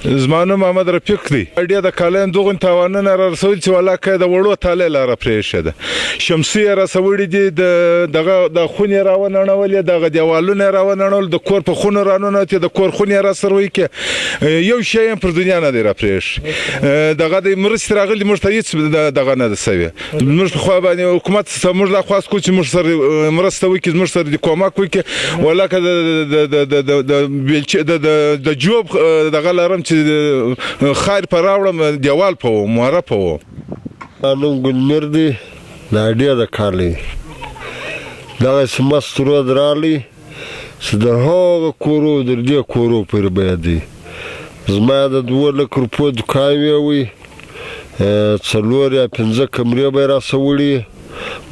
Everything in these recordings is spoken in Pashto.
زما نوم محمد رفیق دی. ډېر د کالین دغه تاوانونه را رسول چې ولاکه د وړو تاله لاره پرېښه ده. شمسي را سوړي دي د خونې راونړولې دغه دیوالونه راونړول د کور په خونه رانونه چې د کور خونې را سروي کې یو شی پر دنیا نه دی را پرېښ دغه د مرستې راغلي موږ ته هیڅ دغه نه ده سوی. موږ په خوا باندې حکومت څخه موږ لا خواست کوو چې موږ سره مرسته وکړي موږ سره د کومک وکړي ولاکه د جوب دغه لرم چې خیر پر راوړم دیوال په مهره په نوم ګلمیر دی دا ډېره کالی دغسې مست رود راغلی چې د هغه کورو در دې کورو پورې باید دی زما د 2 لک روپو دوکان وی 4 یا 5 کمرې به یې راسه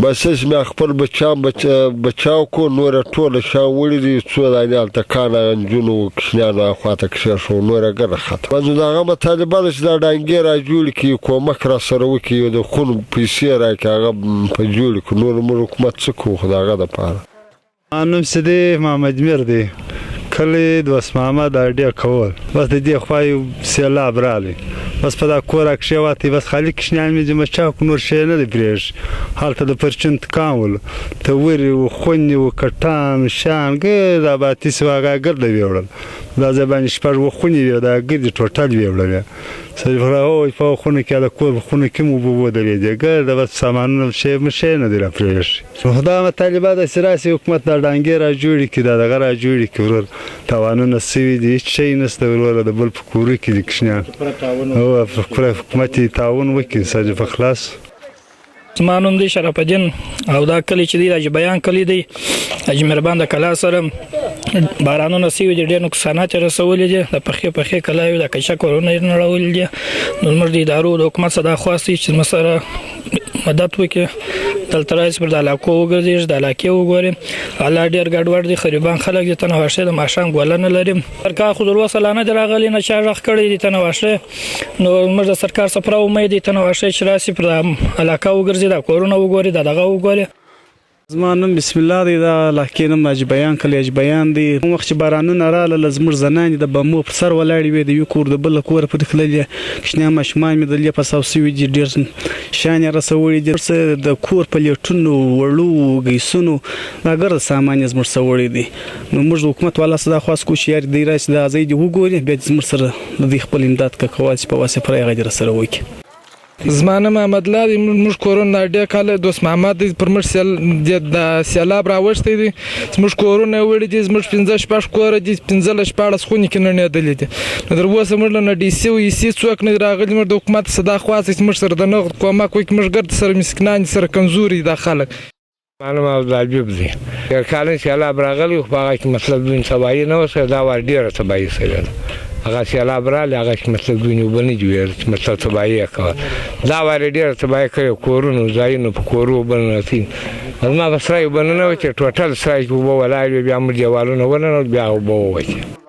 بس اسم خپل بچاو کو نور ټوله شان وړي دي څو دانې هلته کانه نجونو کشنیانو خواته کښېښو نوره ګډه خطه باندې د هغه مطالبه ده چې دا ډانګې را جوړې کړي کومک را سره وکړي د خونو پیسې راکړي هغه په جوړې کړو نور موږ حکومت څه کوو خو د هغه دپاره نوم صدیق محمد میر دی کلی دوست محمد اډیا کول بس د دې خوا یو سیلاب راغلی بس په دا کور کښېوتی بس خالي کشنیان مې جمع چاک نور شی نه دی پرېږ هلته د پرچون تکان ول تورې و خونې و کټان شان ګرد آباتي سوه هغه ګرده ویوړل دا ځای باندې 6 خونې وې دا ګردې ټوټل ویوړلې صرف په خونه کې د کور په خونه کې مو اوبه ودرېدې ګرده بس سامانونه شی نه دی را پرېږي دا مطالبه داسې راسي حکومت دا ډانګې را جوړې کړي دا دغه را جوړې کړي ورور تاوانونه سوي دي هېڅ شی نشته وروره د بل په کورو کې دي کشنیان حکومت یې تعاون وکړي ساجي په خلاص زما نوم دی شرف الدین او دا کلی چې دی حاجي بیان کلی دی حاجي مهربان د کلا سره بارانونه سوي دي ډېر نقصانات یې رسولي دي د پخې کلاوې د کچه کورونه یې نړولي دي نو زموږ د ادارو د حکومت څخه دا خواست دی چې زموږ سره مدد وکړي دلته راشي پر د علاقو وګرځېږي د علاقې وګوري حالات ډېر ګډوډ دي خریبان خلک دي ته نواشۍ د ماښام ګوله نه لري سرکار خو د 2 سلانه دی راغلی نه چا غږ کړی دی ته نواشۍ نو موږ د سرکار څخه پوره امید دی ته نواشۍ چې راشي پر علاقه وګرځي دا کورونه وګوري دا دغه وګوري زما نوم بسم الله دی دا علاقې نوم حاجي بیان کلی حاجي بیان دی کوم وخت چې بارانونه راغله زموږ زنانې د بمو پر سر ولاړې وې د یو کور د بل کور پورې تللې کوچنیان ماشومان مې د لیپه ساو سوي دي ډېر شیان یې رسوړي دي د کور پلیټونو وړو ګیسونو دا ګرده سامان یې زموږ څه وړي دي نو موږ د حکومت والا څه دا خواست کوو چې یار دی راشي دا ځای دې وګوري بیا دې زموږ سره د دوی خپل امداد کولی چې په واسطه پر هغه دې راسره وکړي زما نوم محمد الله دی موږ کورونه ډېر کاله دوست محمد دی پر موږ د سیلاب راوښتی دی زموږ کورونه وړي دي زموږ 15 کوره دي 15 خونې کې نړېدلې دي نو تر اوسه موږ نه ډي سي او ای سي څوک نه راغلي موږ د حکومت څخه دا خواست چې موږ سره د نغد کومک وکړي موږ ګرد سره مسکینان سره کمزوري دا خلک زما نوم عبدالحبیب دی ډېر کاله سیلاب راغلی خو په هغه کې مطلب دوی تباهي نه وه دا وار ډېره تباهي سوې ده هغه سیلاب راغلی هغه کې مطلب دوی اوبه نه دي ویل چې مطلب تباهي یې کوله دا وار یې ډېره تباهي کړې کورونو ځایونو په کورو اوبه ننوتي زما په سرای اوبه ننوتې ټوټل سرای کې اوبه ولاړې وې بیا موږ دیوالونه وننوت بیا اوبه ووتې